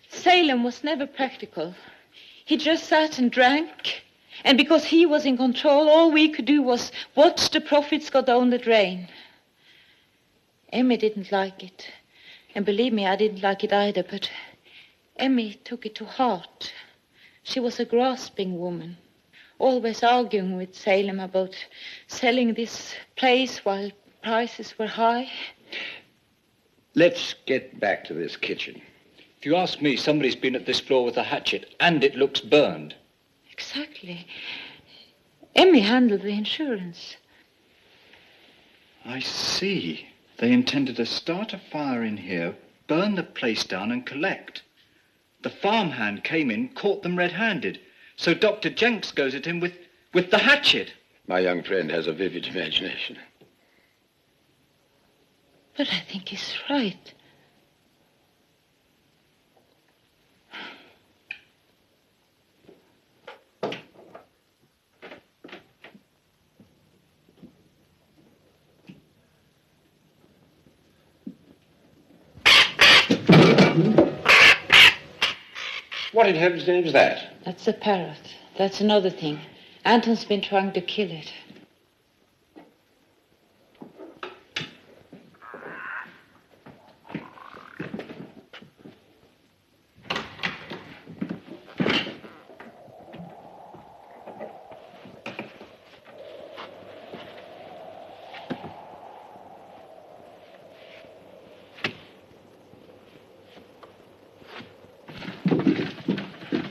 Salem was never practical. He just sat and drank. And because he was in control, all we could do was watch the profits go down the drain. Emmy didn't like it. And believe me, I didn't like it either, but Emmy took it to heart. She was a grasping woman, always arguing with Salem about selling this place while prices were high. Let's get back to this kitchen. If you ask me, somebody's been at this floor with a hatchet, and it looks burned. Exactly. Emmy handled the insurance. I see. They intended to start a fire in here, burn the place down, and collect. The farmhand came in, caught them red-handed. So Dr. Jenks goes at him with the hatchet. My young friend has a vivid imagination. But I think he's right. What in heaven's name is that? That's a parrot. That's another thing. Anton's been trying to kill it.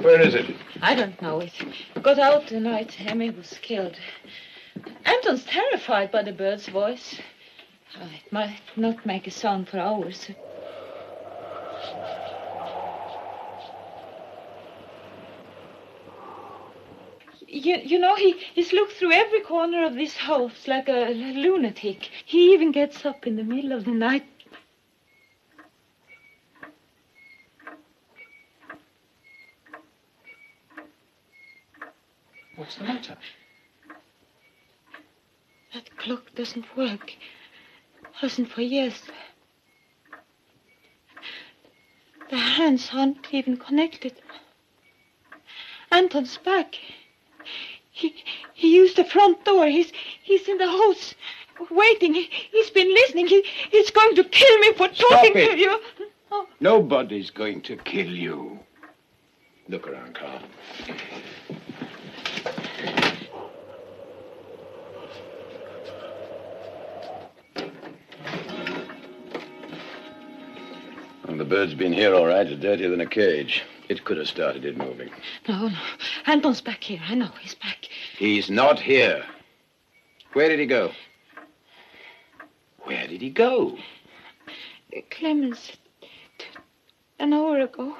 Where is it? I don't know. It got out the night Emmy was killed. Anton's terrified by the bird's voice. It might not make a sound for hours. You know, he's looked through every corner of this house like a lunatic. He even gets up in the middle of the night. What's the matter? That clock doesn't work. Hasn't for years. The hands aren't even connected. Anton's back. He used the front door. He's in the house, waiting. He's been listening. He's going to kill me for talking to you. Oh. Nobody's going to kill you. Look around, Carl. Well, the bird's been here all right. It's dirtier than a cage. It could have started it moving. No. Anton's back here. I know. He's back. He's not here. Where did he go? Where did he go? Clemens, an hour ago.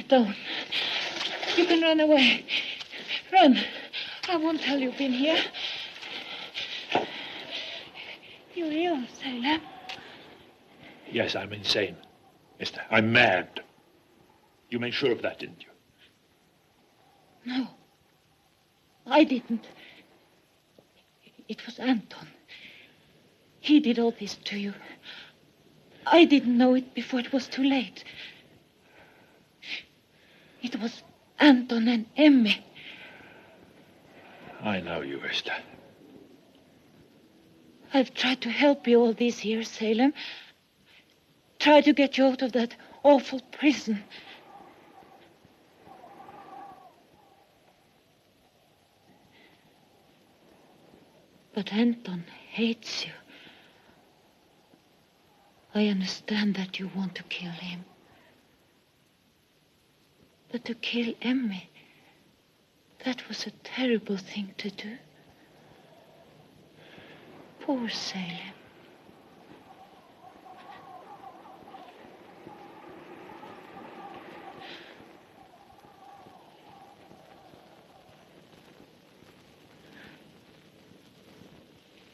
Don't. You can run away. Run. I won't tell you've been here. You're ill, Salem. Yes, I'm insane, mister. I'm mad. You made sure of that, didn't you? No. I didn't. It was Anton. He did all this to you. I didn't know it before it was too late. It was Anton and Emmy. I know you, Esther. I've tried to help you all these years, Salem. Tried to get you out of that awful prison. But Anton hates you. I understand that you want to kill him. But to kill Emmy, that was a terrible thing to do. Poor Salem.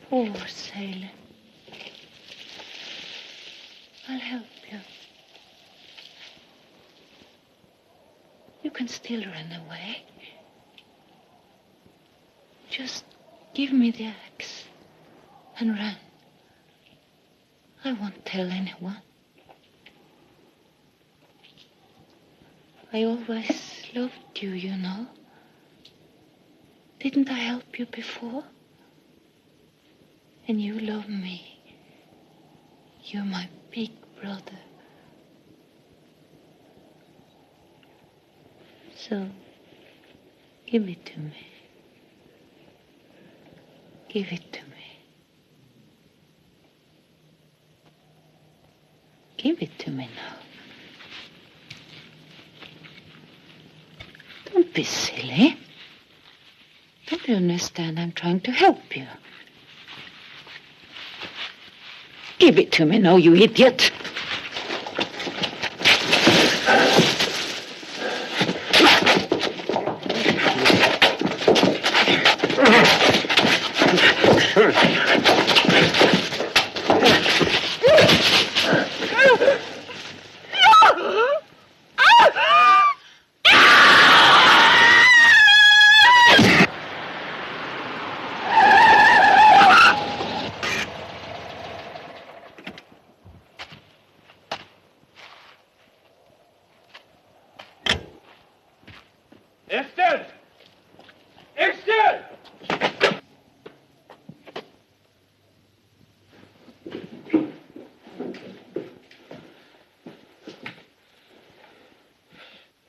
Poor Salem. I'll help you. You can still run away. Just give me the axe and run. I won't tell anyone. I always loved you, you know. Didn't I help you before? And you love me. You're my big brother. So, give it to me. Give it to me. Give it to me now. Don't be silly. Don't you understand? I'm trying to help you. Give it to me now, you idiot.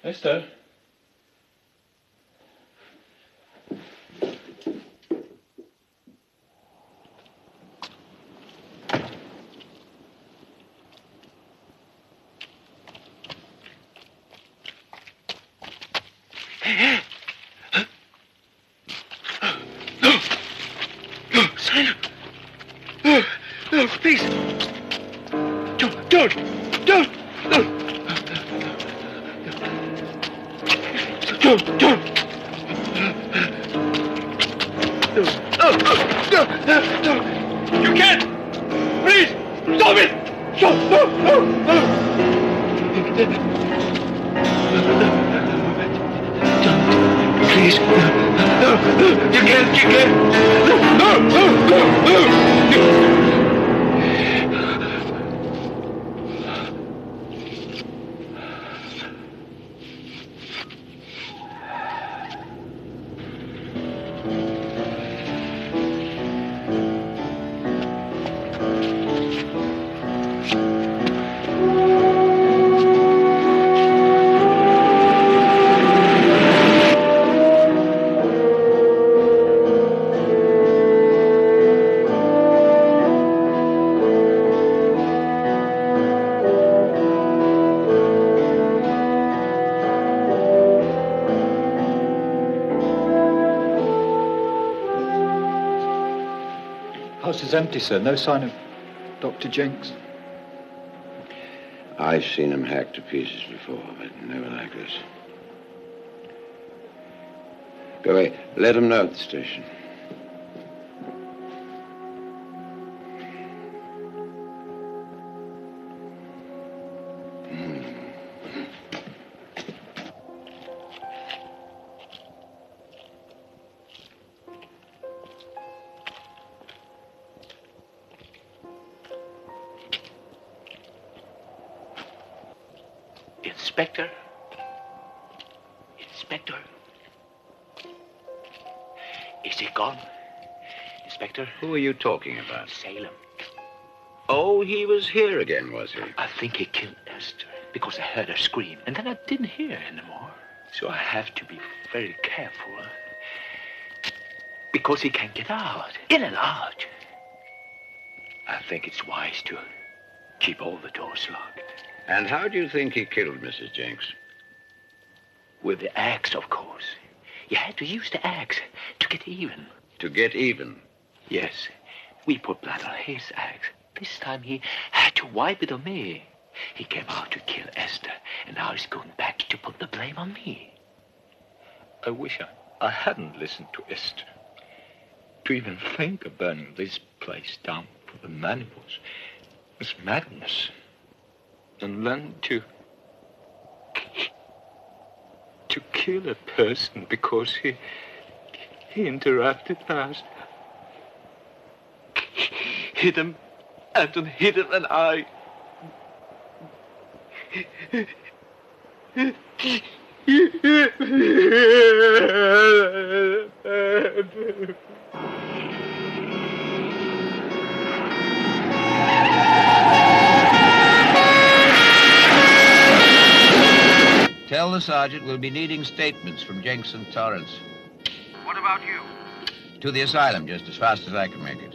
Esther? No, Simon. No, please. Don't. No. You can't. Please, stop it. No. Please. No. You can't. No. House is empty, sir. No sign of Dr. Jenks. I've seen him hacked to pieces before, but never like this. Go away. Let him know at the station. Inspector. Is he gone? Inspector? Who are you talking about? Salem. Oh, he was here again, was he? I think he killed Esther because I heard her scream, and then I didn't hear anymore. So I have to be very careful. because he can't get out, in and out. I think it's wise to keep all the doors locked. And how do you think he killed Mrs. Jenks? With the axe, of course. You had to use the axe to get even. To get even? Yes. We put blood on his axe. This time he had to wipe it on me. He came out to kill Esther, and now he's going back to put the blame on me. I wish I hadn't listened to Esther. To even think of burning this place down for the man was madness. And then to kill a person because he interrupted us. Hit him, Anton hit him, and I... Tell the sergeant we'll be needing statements from Jenks and Torrance. What about you? To the asylum, just as fast as I can make it.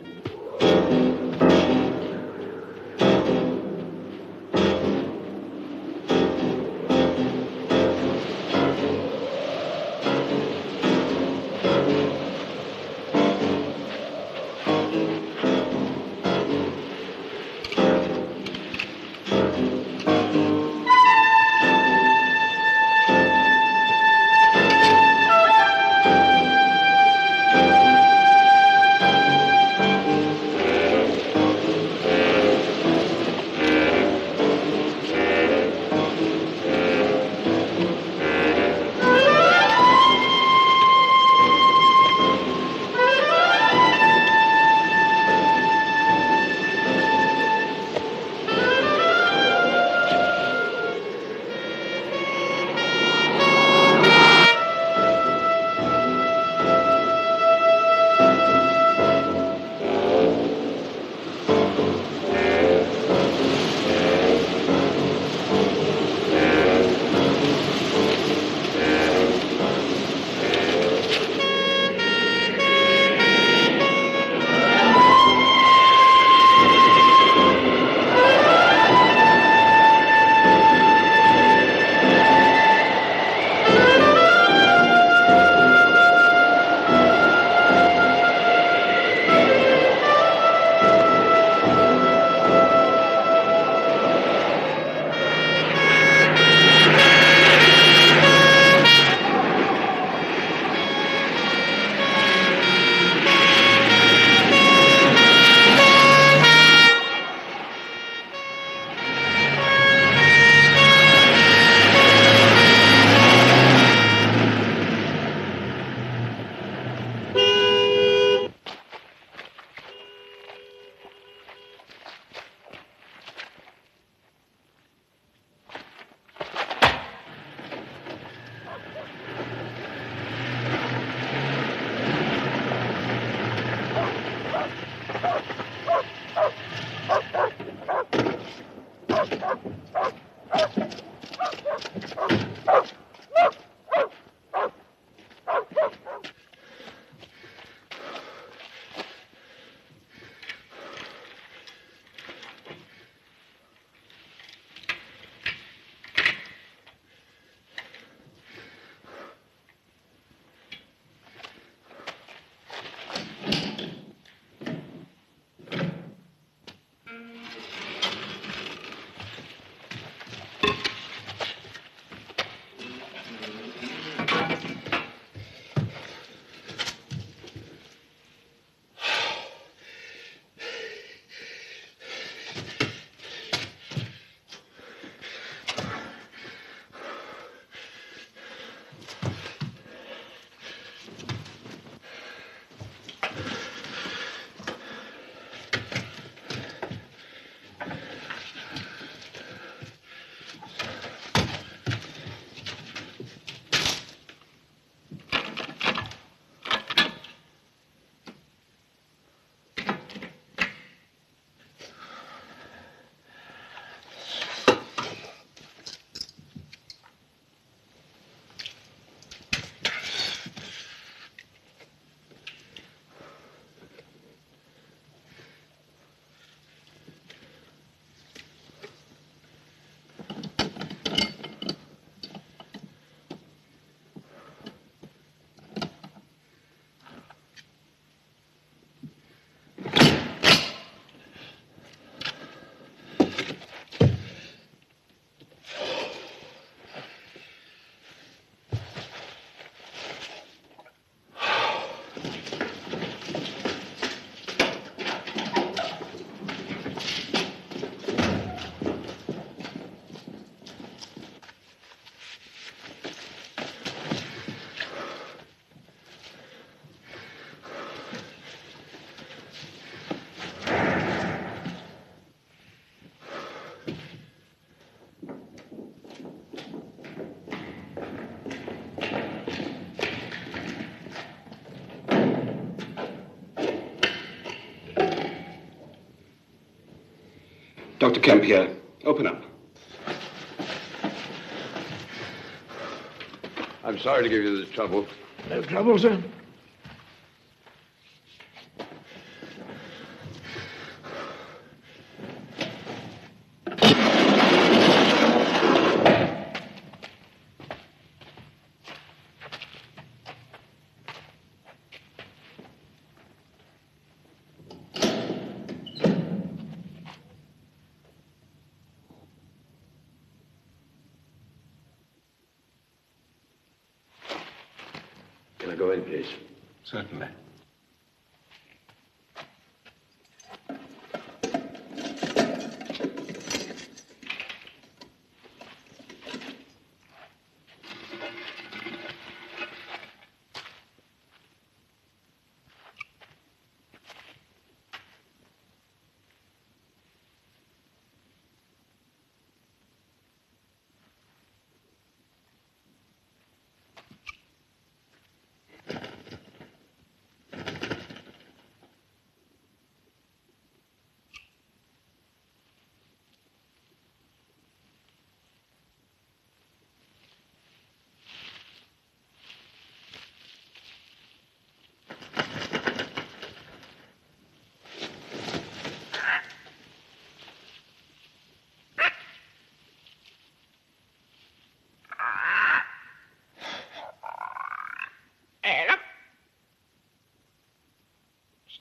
Dr. Kemp here. Open up. I'm sorry to give you this trouble. No trouble, sir. Can I go in, please? Certainly.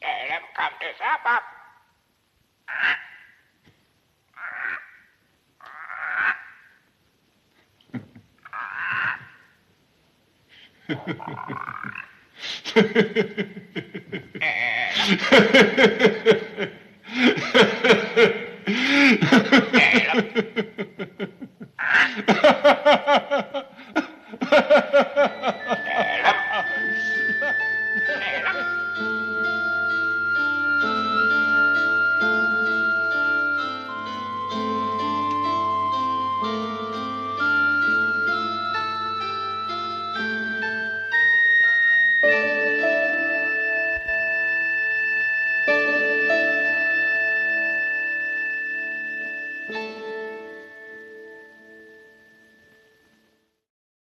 Salem, come to supper.